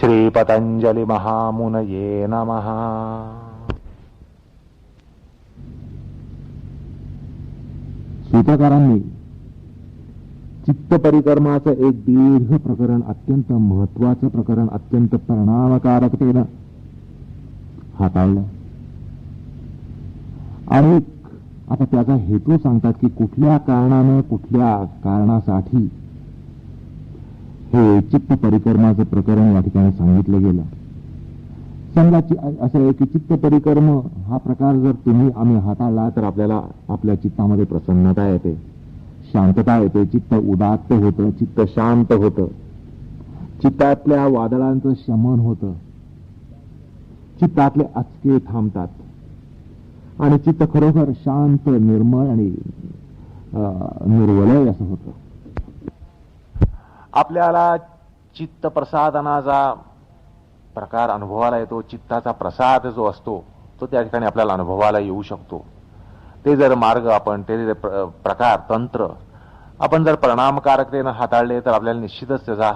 श्री पतंजलि महामुनये नमः। सूत्रकारांनी चित्त परिकर्माचं एक दीर्घ प्रकरण, अत्यंत महत्वाचं प्रकरण, अत्यंत परिणामकारकतेनं हाताळलं आणि आता त्याचा हेतू सांगतात की कुठल्या कारणानं, कुठल्या कारणासाठी हे चित्त परिकर्माचं प्रकरण या ठिकाणी सांगितलं गेलं. समजा असं आहे की चित्त परिकर्म हा प्रकार जर आम्ही हाताळला तर आपल्याला आपल्या चित्तामध्ये प्रसन्नता येते, शांतता येते, चित्त उदात्त होतं, चित्त शांत होतं, चित्तातल्या वादळांचं शमन होतं, चित्तातले आचके थांबतात आणि चित्त खरोखर शांत, निर्मळ आणि निर्वलय असं होतं. आपल्याला चित्त प्रसादनाचा प्रकार अनुभवाला येतो. चित्ताचा प्रसाद जो असतो तो त्या ठिकाणी आपल्याला अनुभवाला येऊ शकतो. ते जर मार्ग आपण, ते जर प्रकार, तंत्र आपण जर परिणामकारकतेनं हाताळले तर आपल्याला निश्चितच त्याचा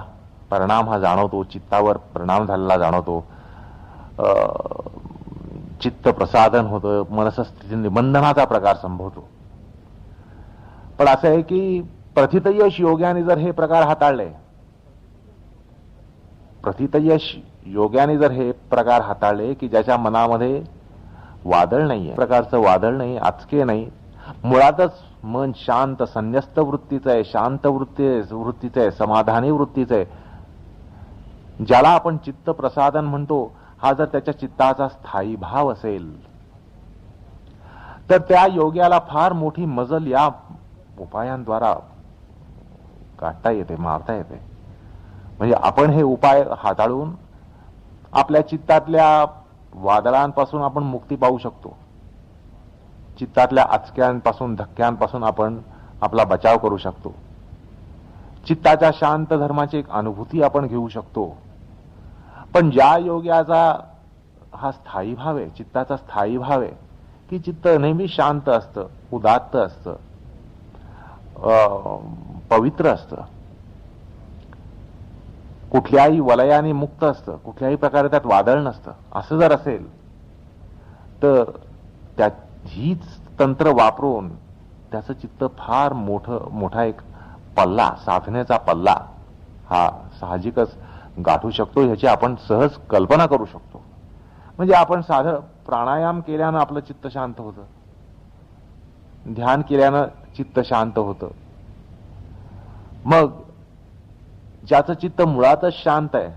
परिणाम हा जाणवतो, चित्तावर परिणाम झालेला जाणवतो. चित्त प्रसादन होतं, मनसस्थिती निबंधनाचा प्रकार संभवतो. पण असं आहे की प्रथितयश योग्याने जर हे प्रकार हाताळले, प्रथितयश योग्याने जर हे प्रकार हाताळले की ज्याच्या मनामध्ये वादळ नाहीये, प्रकारचं वादळ नाही, आचके नाही, मुळातच मन शांत, संन्यस्त वृत्तीचं आहे, शांत वृत्तीचं आहे, समाधानी वृत्तीचं आहे, ज्याला आपण चित्त प्रसादन म्हणतो, हा जर त्याच्या चित्ताचा स्थायी भाव असेल तर त्या योग्याला फार मोठी मजल या उपायांद्वारा गाठता येते, मारता येते. म्हणजे आपण हे उपाय हाताळून आपल्या चित्तातल्या वादळांपासून आपण मुक्ती पाहू शकतो. चित्तातल्या आचक्यांपासून, धक्क्यांपासून आपण आपला बचाव करू शकतो. चित्ताच्या शांत धर्माची एक अनुभूती आपण घेऊ शकतो. पण ज्या योग्याचा हा स्थायी भाव आहे, चित्ताचा स्थायी भाव आहे की चित्त नेहमी शांत असतं, उदात्त असतं, पवित्र असतं, कुठल्याही वलयाने मुक्त असतं, कुठल्याही प्रकारे त्यात वादळ नसतं, असं जर असेल तर हीच तंत्र वापरून त्याचं चित्त फार मोठा एक पल्ला, साधनेचा पल्ला हा साहजिकच गाठू शकतो. ह्याची आपण सहज कल्पना करू शकतो. म्हणजे आपण साधं प्राणायाम केल्यानं आपलं चित्त शांत होतं, ध्यान केल्यानं चित्त शांत होतं. मग ज्याचं चित्त मुळातच शांत आहे,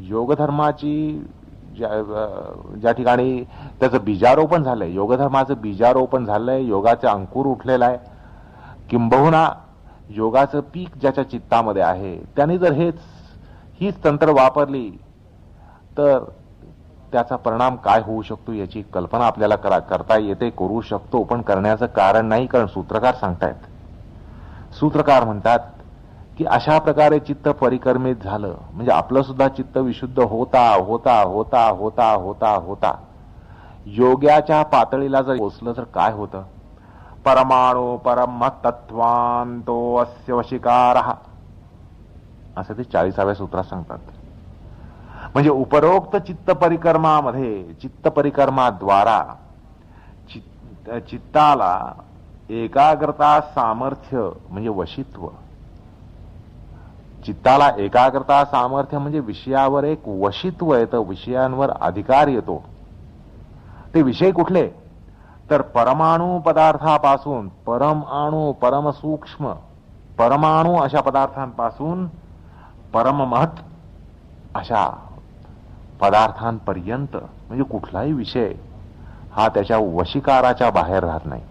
योगधर्माची ज्या ठिकाणी त्याचं बीजारोपण झालंय, योगधर्माचं बीजारोपण झालंय, योगाचा अंकुर उठलेला आहे, किंबहुना योगाचं पीक ज्याच्या चित्तामध्ये आहे, त्याने जर हीच तंत्र वापरली तर त्याचा परिणाम काय होऊ शकतो याची कल्पना आपल्याला करता येते, करू शकतो. पण करण्याचं कारण नाही, कारण सूत्रकार सांगतायत. सूत्रकार म्हणतात की अशा प्रकारे चित्त परिकर्मित झालं म्हणजे आपलं सुद्धा चित्त विशुद्ध होता होता होता होता होता होता योग्याच्या पातळीला जर पोचलं तर काय होतं? परमाणु परमतत्वांतो अस्य वशिकारः असं ते 40व्या सूत्रात सांगतात. म्हणजे उपरोक्त चित्त परिकर्मामध्ये, चित्त परिकर्माद्वारा चित्ताला एकाग्रता, सामर्थ्य म्हणजे वशित्व, चित्ताला एकाग्रता, सामर्थ्य म्हणजे विषयावर एक वशित्व येतं, विषयांवर अधिकार येतो. ते विषय कुठले? तर परमाणु पदार्थापासून परमअणु, परमसूक्ष्म, परमाणु अशा पदार्थांपासून परममहत अशा पदार्थांपर्यंत, म्हणजे कुठलाही विषय हा त्याच्या वशीकाराच्या बाहेर राहत नाही.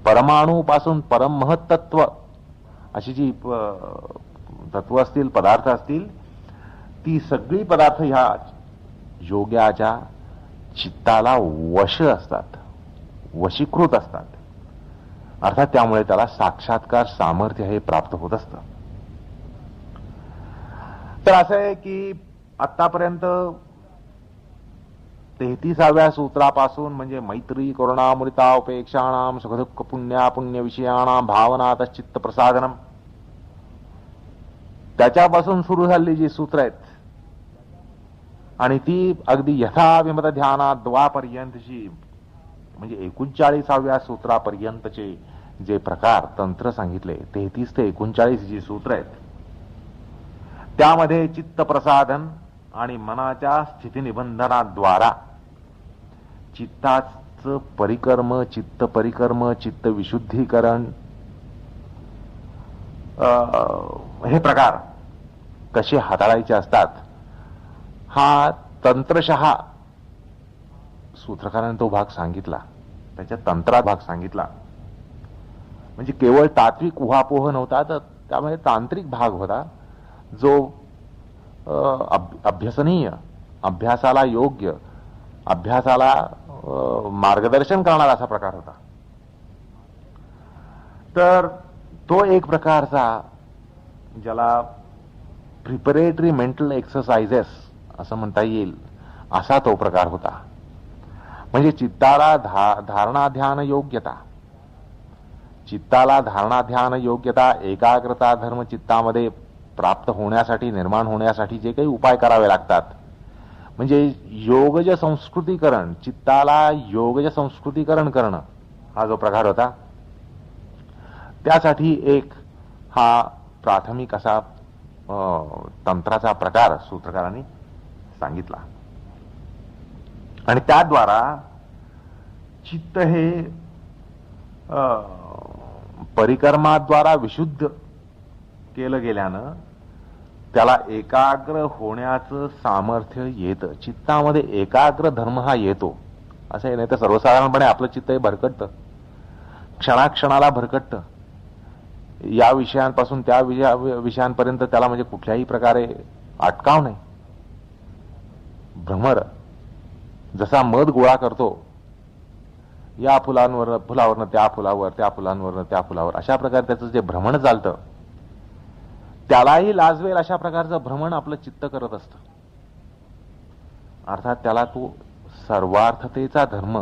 परमाणूपासून परममहत तत्व अशी जी तत्व असतील, पदार्थ असतील, ती सगळी पदार्थ ह्या योग्याच्या चित्ताला वश असतात, वशीकृत असतात. अर्थात त्यामुळे त्याला साक्षात्कार सामर्थ्य हे प्राप्त होत असतं. तर असं आहे की आतापर्यंत 33व्या सूत्रापासून म्हणजे मैत्री करुणामृता उपेक्षाणाम सुखदुःख पुण्य विषयाणाम भावनात चित्त प्रसादनम, त्याच्यापासून सुरू झालेली जी सूत्र आहेत आणि ती अगदी यथाविमत ध्यानात द्वापर्यंतची म्हणजे 39व्या सूत्रापर्यंतचे जे प्रकार तंत्र सांगितले 33 ते 39 जी सूत्र आहेत त्यामध्ये चित्त प्रसाधन आणि मनाच्या स्थिती निबंधनाद्वारा चित्ताचं परिकर्म, चित्त परिकर्म, चित्त विशुद्धीकरण हे प्रकार कसे हाताळायचे असतात हा तंत्रशः सूत्रकाराने तो भाग सांगितला, त्याच्या तंत्रात भाग सांगितला. म्हणजे केवळ तात्विक उहापोह नव्हता तर त्यामध्ये तांत्रिक भाग होता जो अभ्यसनीय, अभ्यासाला योग्य, अभ्यासाला मार्गदर्शन करणारा असा प्रकार होता. तर तो एक प्रकारचा ज्याला प्रिपरेटरी मेंटल एक्सरसाइजेस असं म्हणता येईल असा तो प्रकार होता. म्हणजे चित्ताला धारणा ध्यान योग्यता, चित्ताला धारणा ध्यान योग्यता, एकाग्रता धर्म चित्तामध्ये प्राप्त होण्यासाठी, निर्माण होण्यासाठी जे काही उपाय करावे लागतात म्हणजे योगज संस्कृतीकरण, चित्ताला योगज संस्कृतीकरण करणं हा जो प्रकार होता त्यासाठी एक हा प्राथमिक असा तंत्राचा प्रकार सूत्रकारांनी सांगितला. आणि त्याद्वारा चित्त हे परिकर्माद्वारा विशुद्ध केलं गेल्यानं त्याला एकाग्र होण्याचं सामर्थ्य येतं. चित्तामध्ये एकाग्र धर्म हा येतो. असं नाही तर सर्वसाधारणपणे आपलं चित्त हे भरकटतं, क्षणाक्षणाला भरकटतं. या विषयांपासून त्या विषयांपर्यंत त्याला म्हणजे कुठल्याही प्रकारे अटकाव नाही. भ्रमर जसा मध गोळा करतो या फुलावरनं त्या फुलावर, त्या फुलांवरनं त्या फुलावर, अशा प्रकारे त्याचं जे भ्रमण चालतं त्यालाही लाजवेल अशा प्रकारचं भ्रमण आपलं चित्त करत असतं. अर्थात त्याला तो सर्वार्थतेचा धर्म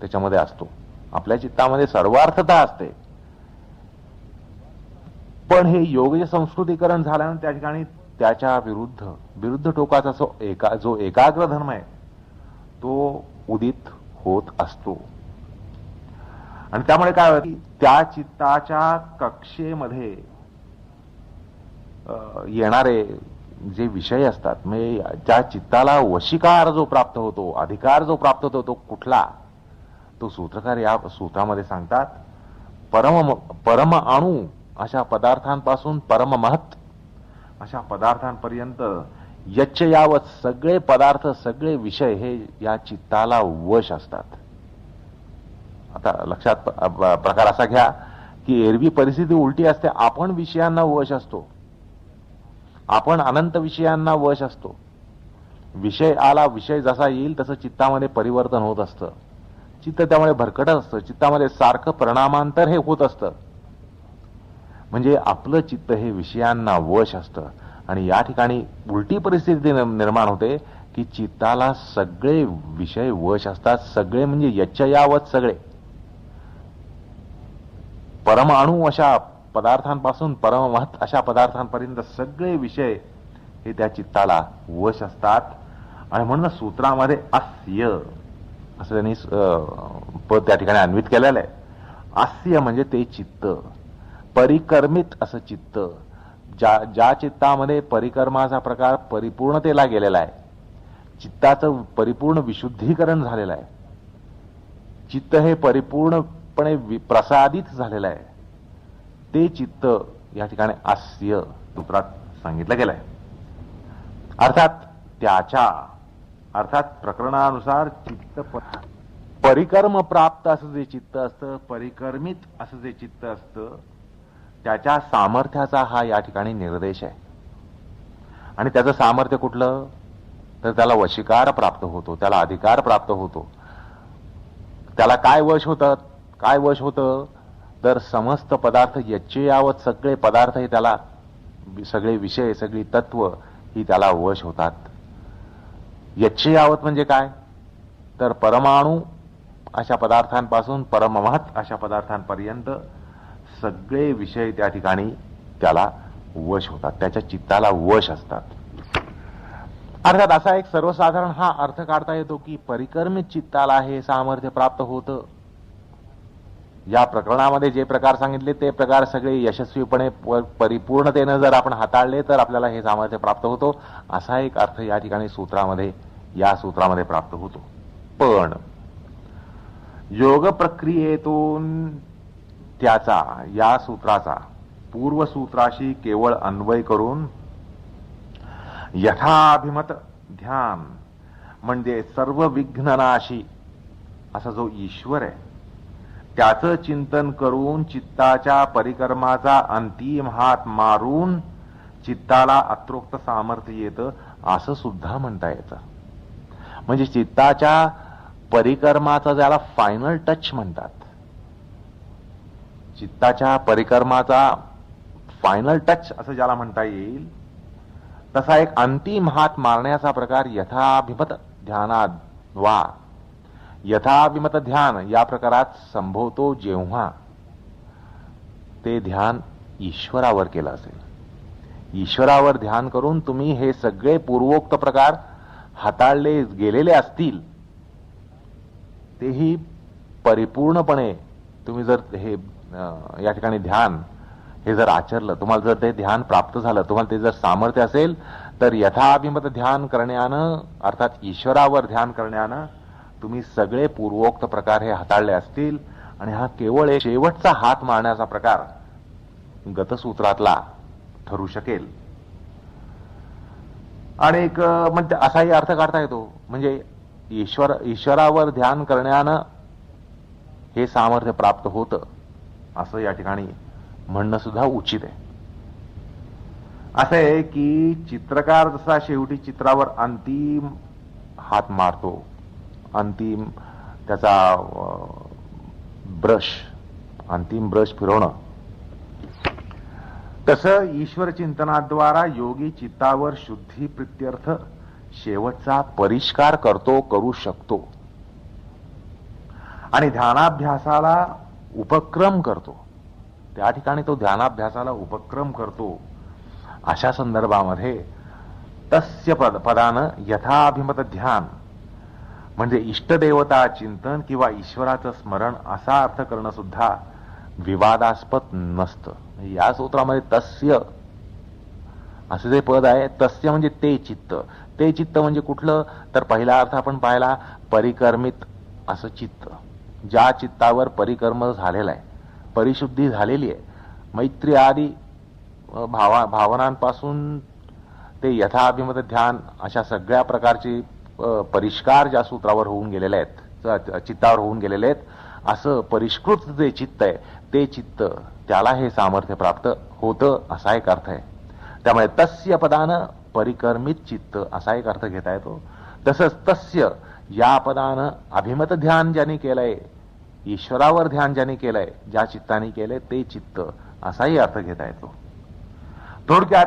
त्याच्यामध्ये असतो. आपल्या चित्तामध्ये सर्वार्थता असते. पण हे योग्य संस्कृतीकरण झाल्यानं त्या ठिकाणी त्याच्या विरुद्ध टोकाचा जो एकाग्र धर्म आहे तो उदित होत असतो. आणि त्यामुळे काय होतं त्या चित्ताच्या कक्षेमध्ये येणारे जे विषय असतात म्हणजे त्या चित्ताला वशीकार जो प्राप्त होतो, अधिकार जो प्राप्त होतो तो कुठला, तो सूत्रकार या सूत्रामध्ये सांगतात. परम अणु अशा पदार्थांपासून परम महत् अशा पदार्थांपर्यंत यच्च यावत सगळे पदार्थ, सगळे विषय हे या चित्ताला वश असतात. आता लक्षात प्रकार असा घ्या की एरवी परिस्थिती उलटी असते. आपण विषयांना वश असतो, आपण अनंत विषयांना वश असतो. विषय आला, विषय जसा येईल तसं चित्तामध्ये परिवर्तन होत असतं. चित्त त्यामुळे भरकटत असतं. चित्तामध्ये सारखं परिणामांतर हे होत असतं. म्हणजे आपलं चित्त हे विषयांना वश असतं. आणि या ठिकाणी उलटी परिस्थिती निर्माण होते की चित्ताला सगळे विषय वश असतात. सगळे म्हणजे यच्चयावत सगळे परमाणू अशा पदार्थांपासून परममहत् अशा पदार्थांपर्यंत सगळे विषय हे त्या चित्ताला वश असतात. आणि म्हणून सूत्रामध्ये अस्य असं त्यांनी पद त्या ठिकाणी अन्वित केलेलं आहे. अस्य म्हणजे ते चित्त, परिकर्मित असं चित्त, ज्या चित्तामध्ये परिकर्माचा प्रकार परिपूर्णतेला गेलेला आहे, चित्ताचं परिपूर्ण विशुद्धीकरण झालेलं आहे, चित्त हे परिपूर्णपणे प्रसादित झालेलं आहे, ते चित्त या ठिकाणी अस्य सूत्रात सांगितलं गेलंय. अर्थात प्रकरणानुसार चित्त परिकर्म प्राप्त असं जे चित्त असतं, परिकर्मित असं जे चित्त असतं त्याच्या सामर्थ्याचा हा या ठिकाणी निर्देश आहे. आणि त्याचं सामर्थ्य कुठलं तर त्याला वशीकार प्राप्त होतो, त्याला अधिकार प्राप्त होतो. त्याला काय वश होतं तर समस्त पदार्थ यच्चे यावत सगळे पदार्थ हे त्याला, सगळे विषय, सगळी तत्व ही त्याला वश होतात. यच्चे यावत म्हणजे काय तर परमाणू अशा पदार्थांपासून परममहत् अशा पदार्थांपर्यंत सगळे विषय त्या ठिकाणी त्याला वश होतात, त्याच्या चित्ताला वश असतात. अर्थात असा एक सर्वसाधारण हा अर्थ काढता येतो की परिकर्मित चित्ताला हे सामर्थ्य प्राप्त होतं. या प्रकरणामध्ये जे प्रकार सांगितले ते प्रकार सगळे यशस्वीपणे परिपूर्णतेनं जर आपण हाताळले तर आपल्याला हे सामर्थ्य प्राप्त होतो, असा एक अर्थ या ठिकाणी या सूत्रामध्ये प्राप्त होतो. पण योग प्रक्रियेतून त्याचा या सूत्राचा पूर्वसूत्राशी केवळ अन्वय करून यथाभिमत ध्यान म्हणजे सर्व विघ्ननाशी असा जो ईश्वर आहे त्याचं चिंतन करून चित्ताच्या परिक्रमाचा अंतिम हात मारून चित्ताला अत्रोक्त सामर्थ्य येतं असं सुद्धा म्हणता येतं. म्हणजे चित्ताच्या परिक्रमाचा ज्याला फायनल टच म्हणतात, चित्ताच्या परिक्रमाचा फायनल टच असं ज्याला म्हणता येईल, तसा एक अंतिम हात मारण्याचा प्रकार यथाभिमत ध्यानात वा यथाभिमत ध्यान या प्रकारात संभवतो जेव्हा ते ध्यान ईश्वरावर केलं असेल. ईश्वरावर ध्यान करून तुम्ही हे सगळे पूर्वोक्त प्रकार हाताळले गेलेले असतील, तेही परिपूर्णपणे तुम्ही जर हे या ठिकाणी ध्यान हे जर आचरलं, तुम्हाला जर ते ध्यान प्राप्त झालं, तुम्हाला ते जर सामर्थ्य असेल, तर यथाभिमत ध्यान करण्यानं अर्थात ईश्वरावर ध्यान करण्यानं तुम्ही सगळे पूर्वोक्त प्रकार हे हाताळले असतील आणि हा केवळ एक शेवटचा हात मारण्याचा प्रकार गतसूत्रातला ठरू शकेल. आणि एक म्हणजे असाही अर्थ काढता येतो, म्हणजे ईश्वरावर ध्यान करण्यानं हे सामर्थ्य प्राप्त होतं असं या ठिकाणी म्हणणं सुद्धा उचित आहे. असं आहे की चित्रकार जसा शेवटी चित्रावर अंतिम हात मारतो, अंतिम त्याचा अंतिम ब्रश फिरवणं, तसं ईश्वर चिंतनाद्वारा योगी चित्तावर शुद्धी प्रित्यर्थ शेवटचा परिष्कार करू शकतो आणि ध्यानाभ्यासाला उपक्रम करतो. त्या ठिकाणी तो ध्यानाभ्यासाला उपक्रम करतो. अशा संदर्भामध्ये तस्य पदानं यथाभिमत ध्यान म्हणजे इष्टदेवता चिंतन किंवा ईश्वराचं स्मरण असा अर्थ करणं सुद्धा विवादास्पद नसतं. या सूत्रामध्ये तस्य असं जे पद आहे, तस्य म्हणजे ते चित्त. ते चित्त म्हणजे कुठलं, तर पहिला अर्थ आपण पाहिला परिकर्मित असं चित्त, ज्या चित्तावर परिकर्म झालेला आहे, परिशुद्धी झालेली आहे, मैत्री आदी भावनांपासून ते यथाभिमत ध्यान अशा सगळ्या प्रकारचे परिष्कार ज्या सूत्रावर होऊन गेलेले आहेत, चित्तावर होऊन गेलेले आहेत, असं परिष्कृत जे चित्त आहे ते चित्त त्याला हे सामर्थ्य प्राप्त होतं असा एक अर्थ आहे. त्यामुळे तस्य पदानं परिकर्मित चित्त असा एक अर्थ घेता येतो. तसंच तस्य या पदानं अभिमत ध्यान ज्याने केलंय, ईश्वरावर ध्यान ज्याने केलंय, ज्या चित्ताने केलंय ते चित्त असाही अर्थ घेता येतो. थोडक्यात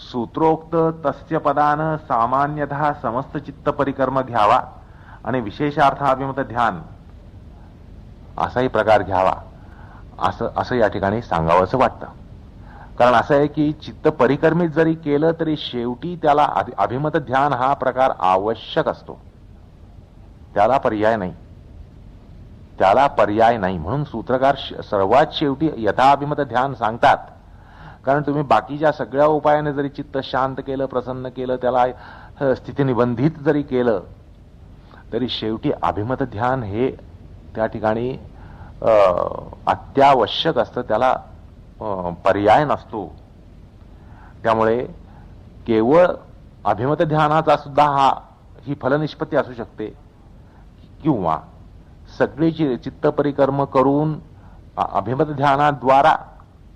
सूत्रोक्त तस्य पदानं सामान्यतः समस्त चित्त परिकर्म घ्यावा आणि विशेषार्थ अभिमत ध्यान असाही प्रकार घ्यावा असं या ठिकाणी सांगावंसं वाटतं. कारण असं आहे की चित्त परिकर्मित जरी केलं तरी शेवटी त्याला अभिमत ध्यान हा प्रकार आवश्यक असतो, त्याला पर्याय नाही. म्हणून सूत्रकार सर्वात शेवटी यथाभिमत ध्यान सांगतात. कारण तुम्ही बाकीच्या सगळ्या उपायाने जरी चित्त शांत केलं, प्रसन्न केलं, त्याला स्थितीनिबंधित जरी केलं, तरी शेवटी अभिमत ध्यान हे त्या ठिकाणी अत्यावश्यक असतं, त्याला पर्याय नसतो. त्यामुळे केवळ अभिमत ध्यानाचा सुद्धा ही फलनिष्पत्ती असू शकते, किंवा सगळी चित्त परिकर्म करून अभिमत ध्यानाद्वारा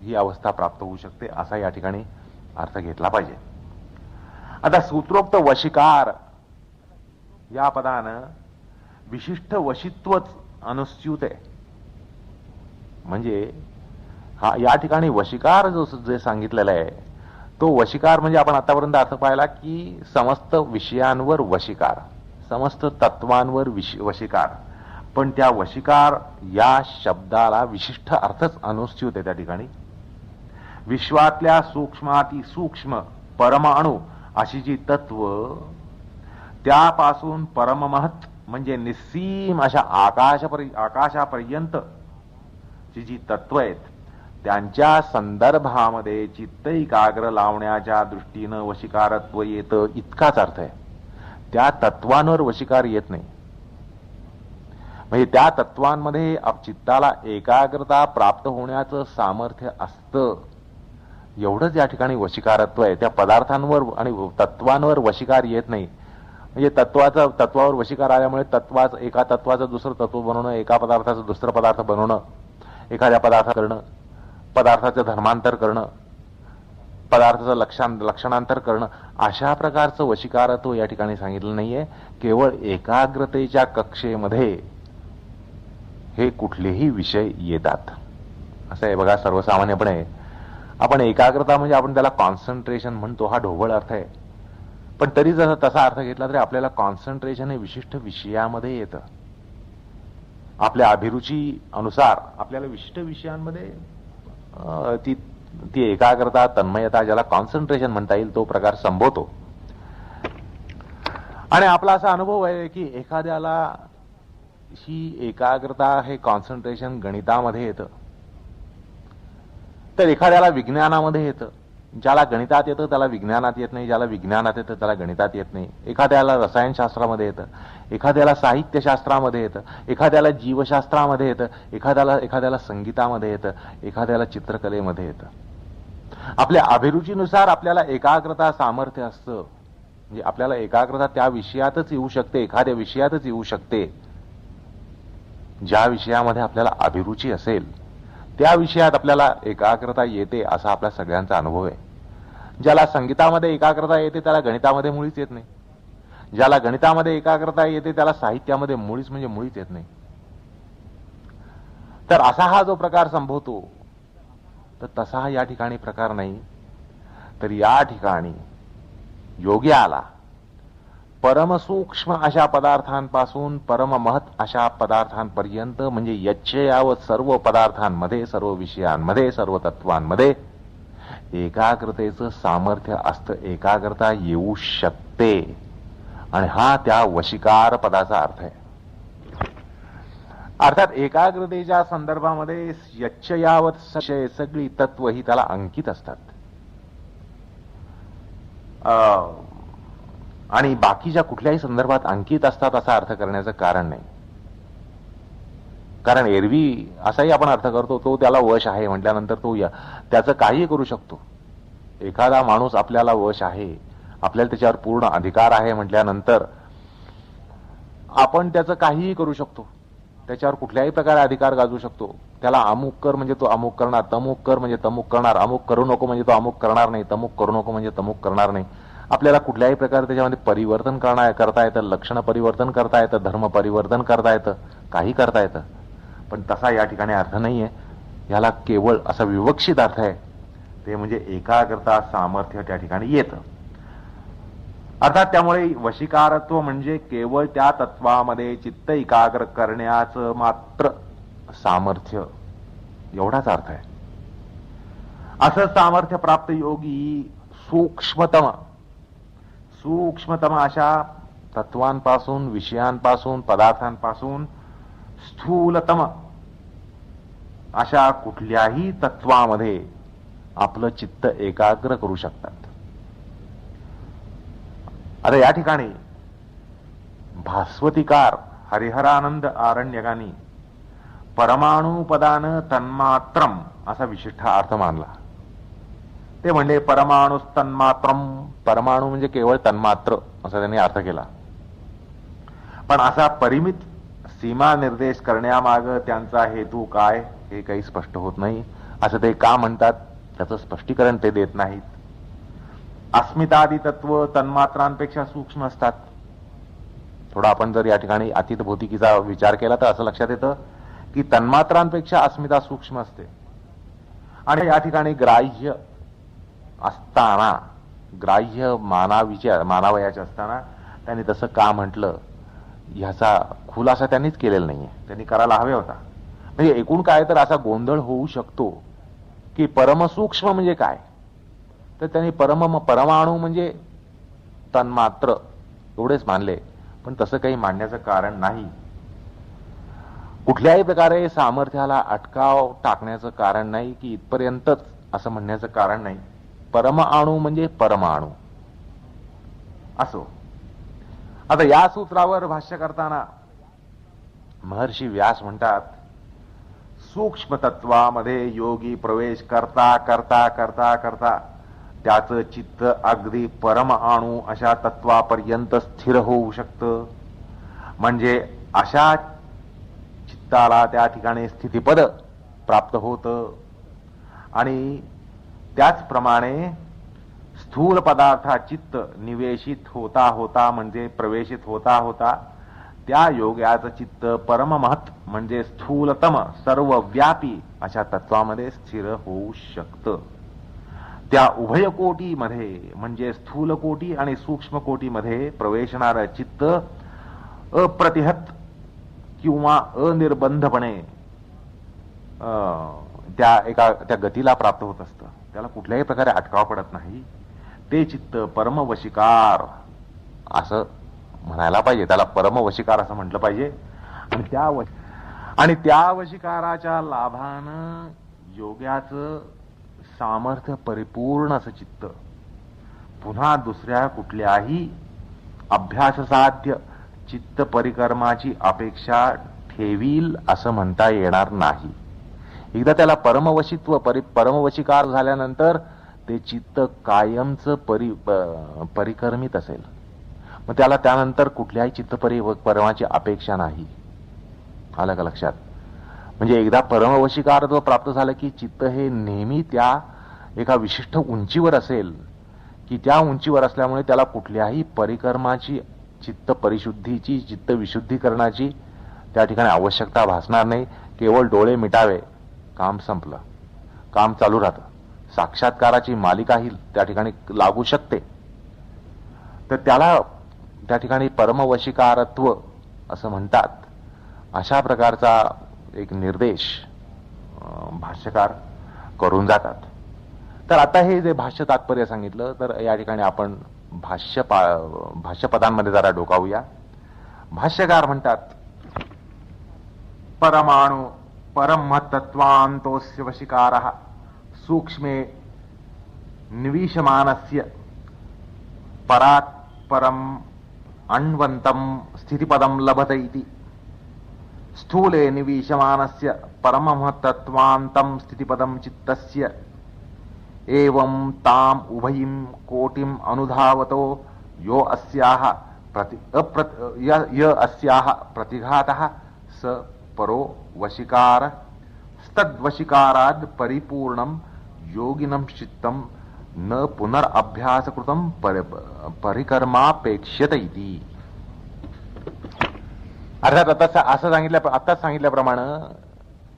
ही अवस्था प्राप्त होऊ शकते असा या ठिकाणी अर्थ घेतला पाहिजे. आता सूत्रोक्त वशिकार या पदानं विशिष्ट वशित्वच अनुस्यूत आहे. म्हणजे या ठिकाणी वशिकार जे सांगितलेला आहे तो वशिकार म्हणजे आपण आतापर्यंत अर्थ पाहिला की समस्त विषयांवर वशिकार, समस्त तत्वांवर वशिकार. पण त्या वशिकार या शब्दाला विशिष्ट अर्थच अनुस्यूत आहे. त्या ठिकाणी विश्वातल्या सूक्ष्माती सूक्ष्म परमाणू अशी जी तत्व त्यापासून परममहत म्हणजे निस्सीम अशा आकाशापर्यंत जी तत्व आहेत त्यांच्या संदर्भामध्ये चित्त एकाग्र लावण्याच्या दृष्टीनं वशीकारत्व येतं, इतकाच अर्थ आहे. त्या तत्वांवर वशीकार येत नाही. म्हणजे त्या तत्वांमध्ये चित्ताला एकाग्रता प्राप्त होण्याचं सामर्थ्य असतं, एवढंच या ठिकाणी वशीकारत्व आहे. त्या पदार्थांवर आणि तत्वांवर वशीकार येत नाही. म्हणजे तत्वावर वशीकार आल्यामुळे एका तत्वाचं दुसरं तत्व बनवणं, एका पदार्थाचं दुसरं पदार्थ बनवणं, एखाद्या पदार्थ करणं, पदार्थाचं धर्मांतर करणं, पदार्थाचं लक्षणांतर करणं, अशा प्रकारचं वशीकारत्व या ठिकाणी सांगितलं नाहीये. केवळ एकाग्रतेच्या कक्षेमध्ये हे कुठलेही विषय येतात असं आहे. बघा, सर्वसामान्यपणे आपण एकाग्रता म्हणजे आपण त्याला कॉन्सन्ट्रेशन म्हणतो, हा ढोबळ अर्थ आहे. पण तरी जर तसा अर्थ घेतला तरी आपल्याला कॉन्सन्ट्रेशन हे विशिष्ट विषयामध्ये येतं. आपल्या अभिरुची अनुसार आपल्याला विशिष्ट विषयांमध्ये ती एकाग्रता, तन्मयता, ज्याला कॉन्सन्ट्रेशन म्हणता येईल, तो प्रकार संभवतो. आणि आपला असा अनुभव आहे की एखाद्याला ही एकाग्रता, हे कॉन्सन्ट्रेशन गणितामध्ये येतं, तर एखाद्याला विज्ञानामध्ये येतं. ज्याला गणितात येतं त्याला विज्ञानात येत नाही, ज्याला विज्ञानात येतं त्याला गणितात येत नाही. एखाद्याला रसायनशास्त्रामध्ये येतं, एखाद्याला साहित्यशास्त्रामध्ये येतं, एखाद्याला जीवशास्त्रामध्ये येतं, एखाद्याला संगीतामध्ये येतं, एखाद्याला चित्रकलेमध्ये येतं. आपल्या अभिरुचीनुसार आपल्याला एकाग्रता सामर्थ्य असतं. म्हणजे आपल्याला एकाग्रता त्या विषयातच येऊ शकते, एखाद्या विषयातच येऊ शकते ज्या विषयामध्ये आपल्याला अभिरुची असेल, त्या विषयात आपल्याला एकाग्रता येते, असा आपल्या सगळ्यांचा अनुभव आहे. ज्याला संगीतामध्ये एकाग्रता येते त्याला गणितामध्ये मुळीच येत नाही. ज्याला गणितामध्ये एकाग्रता येते त्याला साहित्यामध्ये मुळीच येत नाही. तर असा हा जो प्रकार संभवतो, तर तसा हा या ठिकाणी प्रकार नाही. तर या ठिकाणी योग्याला परमसूक्ष्म अशा पदार्थांपासून परममहत अशा पदार्थांपर्यंत, म्हणजे यच्चयावत सर्व पदार्थांमध्ये, सर्व विषयांमध्ये, सर्व तत्वांमध्ये एकाग्रतेचं सामर्थ्य असतं, एकाग्रता येऊ शकते. आणि हा त्या वशीकार पदाचा अर्थ आहे. अर्थात एकाग्रतेच्या संदर्भामध्ये यच्चयावत सगळी तत्व ही त्याला अंकित असतात आणि बाकीच्या कुठल्याही संदर्भात अंकित असतात असा अर्थ करण्याचं कारण नाही. कारण एरवी असाही आपण अर्थ करतो, तो त्याला वश आहे म्हटल्यानंतर तो त्याचं काही करू शकतो. एखादा माणूस आपल्याला वश आहे, आपल्याला त्याच्यावर पूर्ण अधिकार आहे म्हटल्यानंतर आपण त्याचं काहीही करू शकतो, त्याच्यावर कुठल्याही प्रकारे अधिकार गाजवू शकतो. त्याला अमुक कर म्हणजे तो अमुक करणार, तमुक कर म्हणजे तमुक करणार, अमुक करू नको म्हणजे तो अमुक करणार नाही, तमुक करू नको म्हणजे तमुक करणार नाही. आपल्याला कुठल्याही प्रकारे त्याच्यामध्ये परिवर्तन करता येतं, लक्षण परिवर्तन करता येतं, धर्म परिवर्तन करता येतं, काही करता येतं. पण तसा या ठिकाणी अर्थ नाहीये. याला केवळ असा विवक्षित अर्थ आहे, ते म्हणजे एकाग्रता सामर्थ्य त्या ठिकाणी येतं. अर्थात त्यामुळे वशीकारत्व म्हणजे केवळ त्या तत्वामध्ये चित्त एकाग्र करण्याचं मात्र सामर्थ्य, एवढाच अर्थ आहे. असं सामर्थ्य प्राप्त योगी सूक्ष्मतम अशा तत्वांपासून, विषयांपासून, पदार्थांपासून स्थूलतम अशा कुठल्याही तत्वामध्ये आपलं चित्त एकाग्र करू शकतात. आता या ठिकाणी भास्वतीकार हरिहरानंद आरण्यकानी परमाणुपदानं तन्मात्रम असा विशिष्ट अर्थ मानला. ते म्हणले परमाणु तन्मात्रम, परमाणु म्हणजे केवळ तन्मात्र असा त्यांनी अर्थ केला. पण असा परिमित सीमा निर्देश करण्यामाग त्यांचा हेतू काय हे काही स्पष्ट होत नाही. असं ते का म्हणतात त्याचं स्पष्टीकरण ते देत नाहीत. अस्मितादी तत्व तन्मात्रांपेक्षा सूक्ष्म असतात. थोडा आपण जर या ठिकाणी अतीत भौतिकीचा विचार केला तर असं लक्षात येतं की तन्मात्रांपेक्षा अस्मिता सूक्ष्म असते. आणि या ठिकाणी ग्राह्य असताना, ग्राह्य मानावयाचे असताना त्यांनी तसं का म्हटलं ह्याचा खुलासा त्यांनीच केलेला नाहीये. त्यांनी करायला हवे होता. म्हणजे एकूण काय तर असा गोंधळ होऊ शकतो की परमसूक्ष्म म्हणजे काय, तर त्यांनी परमाणू म्हणजे तन्मात्र एवढेच मानले. पण तसं काही मांडण्याचं कारण नाही. कुठल्याही प्रकारे सामर्थ्याला अटकाव टाकण्याचं कारण नाही की इथपर्यंतच असं म्हणण्याचं कारण नाही. परमाणू म्हणजे परमाणू असो. आता या सूत्रावर भाष्य करताना महर्षी व्यास म्हणतात, सूक्ष्म तत्वामध्ये योगी प्रवेश करता करता करता करता त्याचं चित्त अगदी परमाणू अशा तत्वापर्यंत स्थिर होऊ शकतं. म्हणजे अशा चित्ताला त्या ठिकाणी स्थितिपद प्राप्त होतं. आणि त्याचप्रमाणे स्थूल पदार्थात चित्त निवेशित होता होता म्हणजे प्रवेशित होता होता त्या योग्याचं चित्त परममहत म्हणजे स्थूलतम सर्वव्यापी अशा तत्वामध्ये स्थिर होऊ शकतं. त्या उभय कोटीमध्ये म्हणजे स्थूल कोटी आणि सूक्ष्म कोटीमध्ये प्रवेशणारं चित्त अप्रतिहत किंवा अनिर्बंधपणे त्या गतीला प्राप्त होत असतं. त्याला कुठल्याही प्रकारे अटकाव पडत नाही. ते चित्त परमवशिकार असं म्हणायला पाहिजे. त्याला परमवशिकार असं म्हटलं पाहिजे. आणि त्या वशिकाराच्या लाभानं योग्याचं सामर्थ्य परिपूर्ण असं चित्त पुन्हा दुसऱ्या कुठल्याही अभ्याससाध्य चित्त परिकर्माची अपेक्षा ठेवील असं म्हणता येणार नाही. एकदा त्याला परमवशित्व परमवशिकार झाल्यानंतर ते चित्त कायमचं परिकर्मित असेल. मग त्याला त्यानंतर कुठल्याही चित्त परिकर्माची अपेक्षा नाही. आलं का लक्षात? म्हणजे एकदा परमवशिकारत्व प्राप्त झालं की चित्त हे नेहमी त्या एका विशिष्ट उंचीवर असेल की त्या उंचीवर असल्यामुळे त्याला कुठल्याही परिकर्माची चित्त परिशुद्धीची चित्त विशुद्धीकरणाची त्या ठिकाणी आवश्यकता भासणार नाही. केवळ डोळे मिटावे, काम संपलं. काम चालू राहतं. साक्षात्काराची मालिकाही त्या ठिकाणी लागू शकते. तर त्याला त्या ठिकाणी परमवशिकारत्व असं म्हणतात. अशा प्रकारचा एक निर्देश भाष्यकार करून जातात. तर आता हे जे भाष्य तात्पर्य सांगितलं, तर या ठिकाणी आपण भाष्यपदांमध्ये जरा डोकावूया. भाष्यकार म्हणतात, परमाणु परमतत्वान्तोस्य वशिकारः सूक्ष्मे निविशमानस्य परात् परम अन्वन्तं स्थितिपदं लभते इति स्थूले निविशमानस्य परमतत्वान्तं स्थितिपदं चित्तस्य एवं ताम उभयीं कोटिम अनुधावतो यो अस्याः प्रतिघातः स परो वशिकार तद्वशिकाराद परिपूर्णम योगिनं चित्तं न पुनरअभ्यासकृतं परिकर्मापेक्ष्यते इति. अर्थात आताच सांगितल्याप्रमाणे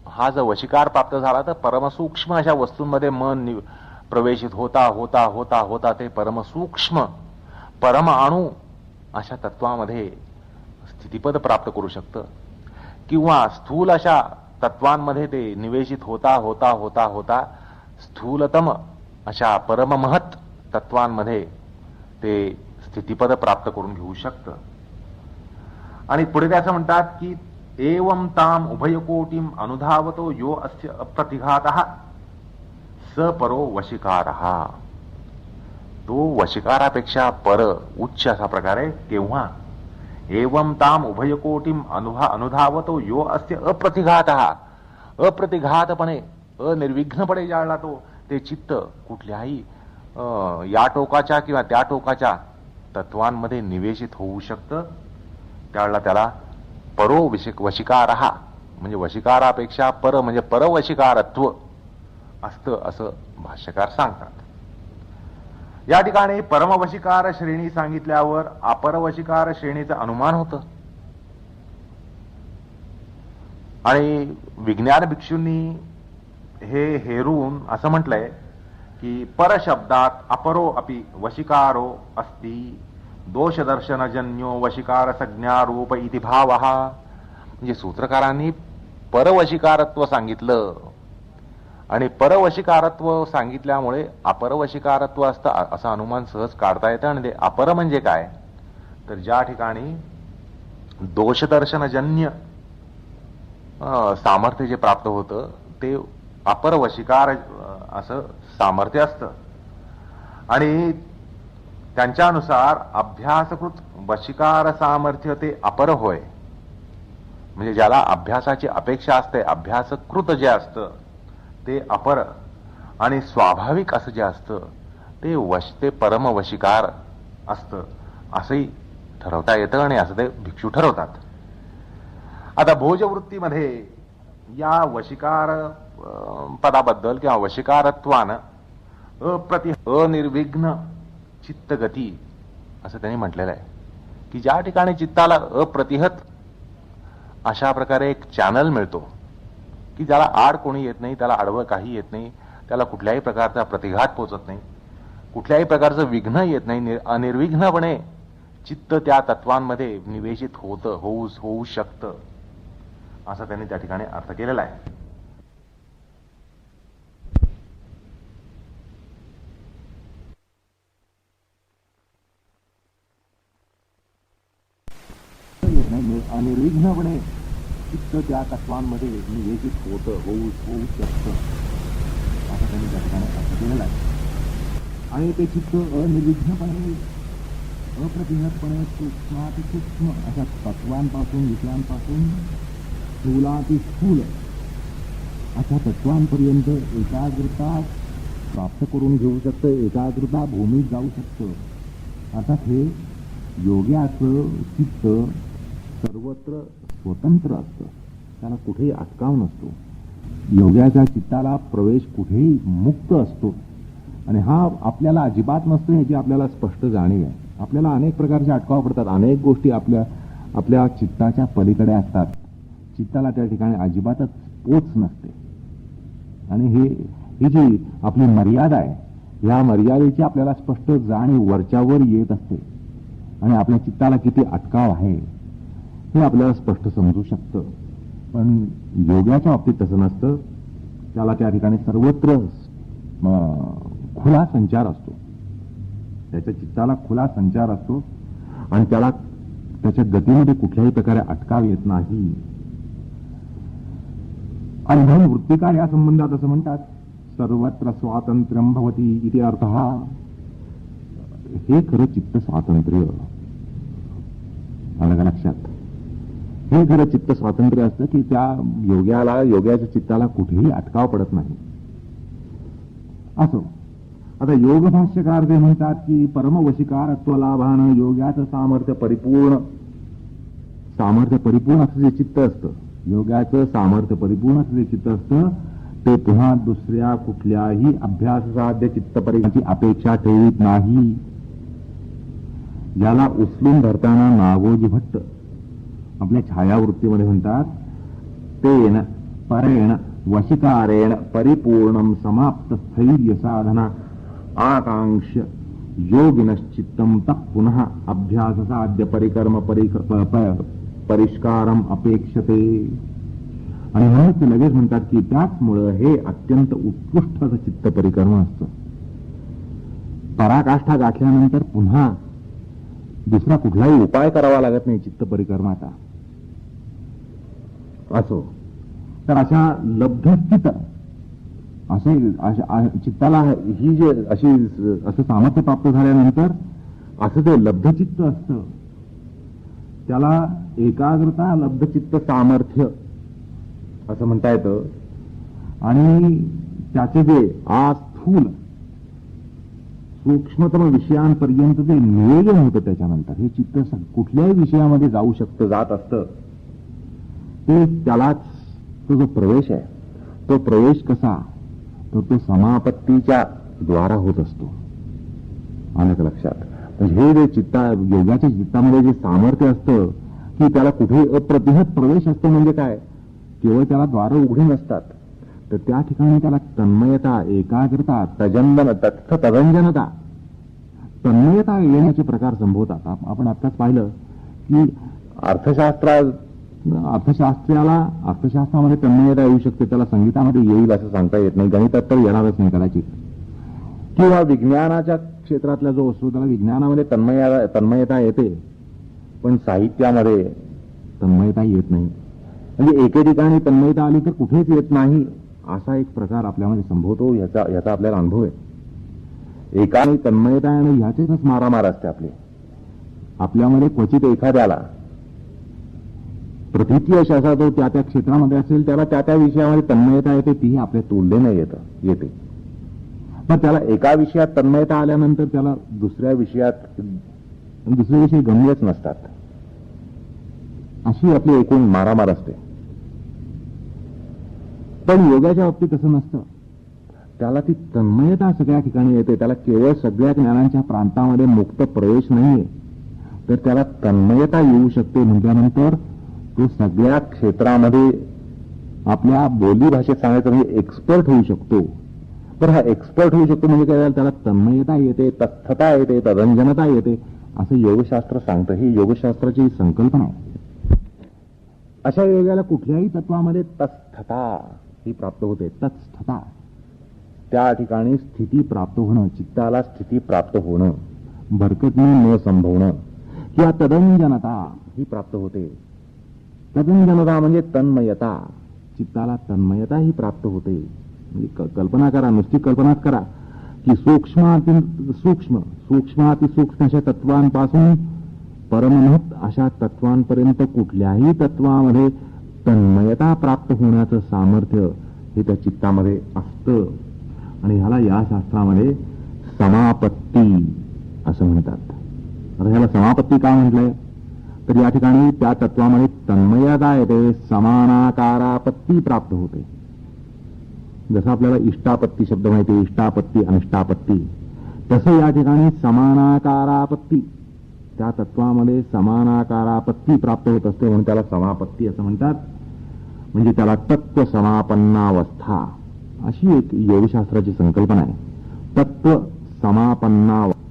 हा जर वशिकार प्राप्त झाला तर परमसूक्ष्म अशा वस्तूंमध्ये मन प्रवेशित होता होता होता होता ते परमसूक्ष्म परमाणू अशा तत्वामध्ये स्थितिपद प्राप्त करू शकतं. किंवा स्थूल अशा तत्वांमध्ये ते निवेशित होता होता होता होता स्थूलतम अशा परममहत तत्वांमध्ये ते स्थितिपद प्राप्त करून घेऊ शकतं. आणि पुढे त्याचं म्हणतात की एवं ताम उभयकोटीम अनुधावतो यो अस्य अप्रतिघातः स परो वशिकारः. तो वशिकारापेक्षा पर उच्च असा प्रकारे केव्हा एवं ताम उभयकोटीम अनुधावतो यो अस्य अप्रतिघातः. अप्रतिघातपणे अनिर्विघ्नपणे जाळला तो ते चित्त कुठल्याही या टोकाच्या किंवा त्या टोकाच्या तत्वांमध्ये निवेशित होऊ शकतं. त्यावेळेला त्याला परो वशिकारः म्हणजे वशिकारापेक्षा पर म्हणजे परवशिकारत्व असतं असं भाष्यकार सांगतात. या ठिकाणी परमवशिकार श्रेणी सांगितल्यावर अपरवशिकार श्रेणीचं अनुमान होतं. आणि विज्ञान भिक्षूंनी हे हेरून असं म्हटलंय की परशब्दात अपरो अपि वशिकारो अस्ति दोषदर्शनजन्यो वशिकार संज्ञा रूप इति भावः. म्हणजे सूत्रकारांनी परवशिकारत्व सांगितलं आणि परवशिकारत्व सांगितल्यामुळे अपरवशिकारत्व असतं असं अनुमान सहज काढता येतं. आणि ते अपर म्हणजे काय तर ज्या ठिकाणी दोषदर्शनजन्य सामर्थ्य जे प्राप्त होतं ते अपर वशिकार असं सामर्थ्य असतं आणि त्यांच्यानुसार अभ्यासकृत वशिकार सामर्थ्य ते अपर होय. म्हणजे ज्याला अभ्यासाची अपेक्षा असते, अभ्यासकृत जे असतं ते अपर आणि स्वाभाविक असं जे असतं ते परम वशिकार असतं असंही ठरवता येतं आणि असं ते भिक्षू ठरवतात. आता भोजवृत्तीमध्ये या वशिकार पदाबद्दल किंवा वशिकारत्वानं अनिर्विघ्न चित्तगती असं त्यांनी म्हटलेलं आहे की ज्या ठिकाणी चित्ताला अप्रतिहत अशा प्रकारे एक चॅनल मिळतो की ज्याला आड कोणी येत नाही, त्याला आडवं काही येत नाही, त्याला कुठल्याही प्रकारचा प्रतिघात पोचत नाही, कुठल्याही प्रकारचं विघ्न येत नाही, अनिर्विघ्नपणे चित्त त्या तत्वांमध्ये निवेशित होऊ शकतं असं त्यांनी त्या ठिकाणी अर्थ केलेला आहे. अनिर्विघ्नपणे चित्त त्या तत्वांमध्ये निवेशित होऊ शकतं असं त्यांनी त्या ठिकाणी अर्थ केलेला आहे. आणि ते चित्त अनिर्विघ्नपणे अप्रतिहतपणे सूक्ष्मातिसूक्ष्म अशा तत्वांपासून विषयांपासून स्थूलातिस्थूल अशा तत्वांपर्यंत एकाग्रता प्राप्त करून घेऊ शकतं, एकाग्रता भूमीत जाऊ शकतं. अर्थात हे योग्याचं चित्त सर्वत्र स्वतंत्र असतं, त्याला कुठेही अटकाव नसतो. योग्याच्या चित्ताला प्रवेश कुठेही मुक्त असतो आणि हा आपल्याला अजिबात नसतो याची आपल्याला स्पष्ट जाणीव आहे. आपल्याला अनेक प्रकारचे अटकाव पडतात, अनेक गोष्टी आपल्या चित्ताच्या पलीकडे असतात, चित्ताला त्या ठिकाणी अजिबातच पोच नसते. आणि ही जी आपली मर्यादा आहे या मर्यादेची आपल्याला स्पष्ट जाणीव वरच्यावर येत असते आणि आपल्या चित्ताला किती अटकाव आहे हे आपल्याला स्पष्ट समजू शकतं. पण योगाच्या बाबतीत तसं नसतं, त्याला त्या ठिकाणी सर्वत्र खुला संचार असतो, त्याच्या चित्ताला खुला संचार असतो आणि त्याला त्याच्या गतीमध्ये कुठल्याही प्रकारे अटकाव येत नाही. आणि म्हणून वृत्तिकार या संबंधात असं म्हणतात सर्वत्र स्वातंत्र्यम भवती इति अर्थ. हे खरं चित्त स्वातंत्र्य, आलं का लक्षात? हे खरं चित्त स्वातंत्र्य असतं की त्या योग्याच्या चित्ताला कुठेही अटकाव पडत नाही. असो, आता योग भाष्यकार जे म्हणतात की परमवशिकारत्व लाभानं योग्याचं सामर्थ्य परिपूर्ण असं जे चित्त असतं, योगाचं सामर्थ्य परिपूर्ण असं जे चित्त असतं ते पुन्हा दुसऱ्या कुठल्याही अभ्याससाध्य चित्तपरिणाची अपेक्षा ठेवीत नाही. ज्याला उचलून धरताना नागोजी भट्ट आपल्या छायावृत्तीमध्ये म्हणतात तेन परेण वशिकारेण परिपूर्णम समाप्त स्थैर्य साधना आकांक्ष योगिनश्चित्तम तः पुनः अभ्यास साध्य परिकर्म परिष्कारम अपेक्षते. आणि म्हणून ते लगेच म्हणतात की त्याचमुळं हे अत्यंत उत्कृष्ट असं चित्त परिकर्म असतं. पराकाष्ठा गाठल्यानंतर पुन्हा दुसरा कुठलाही उपाय करावा लागत नाही चित्त परिकर्माचा. असो, तर अशा लब्धस्थित असे चित्ताला ही जे असं सामर्थ्य प्राप्त झाल्यानंतर असं ते लब्धचित्त असतं त्याला एकाग्रता लब्धचित्त सामर्थ्य असं म्हणता येतं. आणि त्याचे जे स्थूल सूक्ष्मतम विषयांपर्यंत जे नियोजन होतं त्याच्यानंतर हे चित्त कुठल्याही विषयामध्ये जात असतं. ते त्यालाच तो जो प्रवेश आहे तो प्रवेश कसा तर तो समापत्तीच्या द्वारा होत असतो. आलं लक्षात? म्हणजे हे जे योगाच्या चित्तामध्ये जे सामर्थ्य असतं की त्याला कुठेही अप्रतिहत प्रवेश असतो. म्हणजे काय, केवळ त्याला द्वार उघडे नसतात तर त्या ठिकाणी त्याला तन्मयता, एकाग्रता, तदंजनता, तन्मयता येण्याचे प्रकार संभवतात. आपण आत्ताच पाहिलं की अर्थशास्त्रामध्ये तन्मयता येऊ शकते, त्याला संगीतामध्ये येईल असं सांगता येत नाही, गणितात तर येणारच नाही कदाचित. किंवा विज्ञानाच्या क्षेत्रातला जो असतो त्याला विज्ञानामध्ये तन्मयता येते पण साहित्यामध्ये तन्मयता येत नाही. म्हणजे एके ठिकाणी तन्मयता आली तर कुठेच येत नाही असा एक प्रकार आपल्यामध्ये संभवतो. याचा आपल्याला अनुभव आहे. एकाने तन्मयता आणि ह्याचेच मारामार असते आपल्यामध्ये. क्वचित एखाद्याला प्रतीती असा तो त्या क्षेत्रामध्ये असेल, त्याला त्या विषयामध्ये तन्मयता येते, तीही आपल्या तोलदेने येते. पण त्याला एका विषयात तन्मयता आल्यानंतर त्याला दुसरे विषय गम्यच नसतात. अशी आपली एकूण मारामार असते. पण योगाच्या बाबतीत तसं नसतं. त्याला ती तन्मयता सगळ्या ठिकाणी येते. त्याला केवळ सगळ्या ज्ञानांच्या प्रांतामध्ये मुक्त प्रवेश नाहीये, तर त्याला तन्मयता येऊ शकते. म्हटल्यानंतर तो सगळ्या क्षेत्रामध्ये आपल्या बोलीभाषेत सांगायचं म्हणजे एक्सपर्ट होऊ शकतो. तर हा एक्सपर्ट होऊ शकतो म्हणजे काय, त्याला तन्मयता येते, तत्थता येते, तदंजनता येते, असं योगशास्त्र सांगतं. ही योगशास्त्राची संकल्पना आहे. अशा योगाला कुठल्याही तत्वामध्ये तत्थता ही प्राप्त होते. तत्स्थता, त्या ठिकाणी स्थिती प्राप्त होणं, चित्ताला स्थिती प्राप्त होणं, भरकटणे न संभवणं, किंवा तदंजनता ही प्राप्त होते. तदंजनता म्हणजे तन्मयता, चित्ताला तन्मयता ही प्राप्त होते. म्हणजे कल्पना करा, नुसती कल्पनाच करा की सूक्ष्मातिसूक्ष्म अशा तत्वांपासून परममहत अशा तत्वांपर्यंत कुठल्याही तत्वामध्ये तन्मयता प्राप्त होण्याचं सामर्थ्य हे त्या चित्तामध्ये असतं. आणि ह्याला या शास्त्रामध्ये समापत्ती असं म्हणतात. आता ह्याला समापत्ती का म्हटलंय, तर या ठिकाणी त्या तत्वामध्ये तन्मयता येते, समानाकारापत्ती प्राप्त होते. जसं आपल्याला इष्टापत्ती शब्द माहिती आहे, इष्टापत्ती अनिष्टापत्ती, तसं या ठिकाणी समानाकारापत्ती, त्या तत्वामध्ये समानाकारापत्ती प्राप्त होत असते, म्हणून त्याला समापत्ती असं म्हणतात. म्हणजे त्याला तत्व समापन्नावस्था अशी एक योगशास्त्राची संकल्पना आहे. तत्व समापन्नावस्था,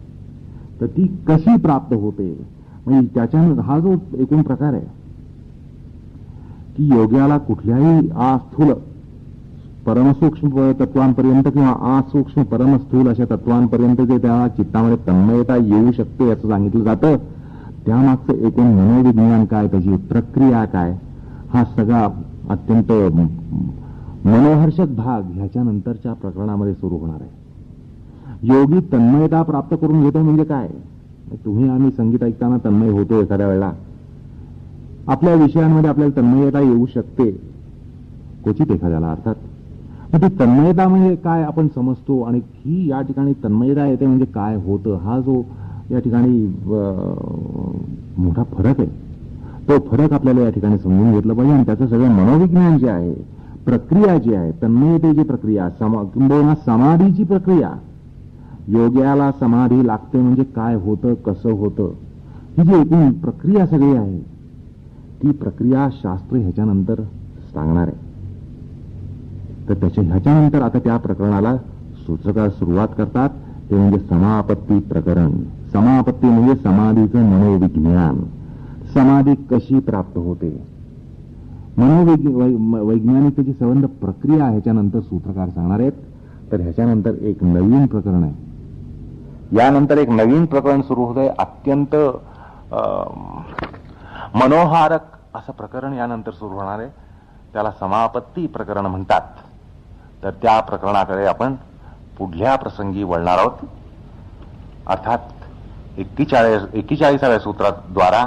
तर ती कशी प्राप्त होते, म्हणजे त्याच्यानं हा जो एकूण प्रकार आहे की योग्याला कुठल्याही अस्थूल परमसूक्ष्म तत्वांपर्यंत किंवा असूक्ष्म परमस्थूल अशा तत्वांपर्यंत जे त्या चित्तामध्ये तन्मयता येऊ शकते असं सांगितलं जातं. त्यामागचं एकूण मनोविज्ञान काय, त्याची प्रक्रिया काय, हा सगळा अत्यंत मनोहर्षक भाग ह्याच्यानंतरच्या प्रकरणामध्ये सुरू होणार आहे. योगी तन्मयता प्राप्त करून घेतो म्हणजे काय, तुम्ही आम्ही संगीत ऐकताना तन्मय होतो. एखाद्या वेळेला आपल्या विषयांमध्ये आपल्याला तन्मयता येऊ शकते, क्वचित एखाद्याला. अर्थात ती तन्मयता म्हणजे काय आपण समजतो, आणि ही या ठिकाणी तन्मयता येते म्हणजे काय होतं, हा जो या ठिकाणी मोठा फरक आहे, तो फरक आपल्याला या ठिकाणी समजून घेतलं पाहिजे. आणि त्याचं सगळं मनोविज्ञान जे आहे, प्रक्रिया जी आहे, तन्मयतेची प्रक्रिया, किंबहुना समाधीची प्रक्रिया, योग्याला समाधी लागते म्हणजे काय होतं, कसं होतं, ही जी एकूण प्रक्रिया सगळी आहे, ती प्रक्रिया शास्त्र ह्याच्यानंतर सांगणार आहे. तर ह्याच्यानंतर आता त्या प्रकरणाला सूचका सुरुवात करतात, ते म्हणजे समापत्ती प्रकरण. समापत्ती म्हणजे समाधीचं मनोविज्ञान. समाधी कशी प्राप्त होते, वैज्ञानिकतेची संबंध प्रक्रिया ह्याच्यानंतर सूत्रकार सांगणार आहेत. तर ह्याच्यानंतर एक नवीन प्रकरण आहे. यानंतर एक नवीन प्रकरण सुरू होत आहे, अत्यंत मनोहारक असं प्रकरण यानंतर सुरू होणार आहे. त्याला समापत्ती प्रकरण म्हणतात. तर त्या प्रकरणाकडे आपण पुढल्या प्रसंगी वळणार आहोत. अर्थात 41व्या सूत्राद्वारा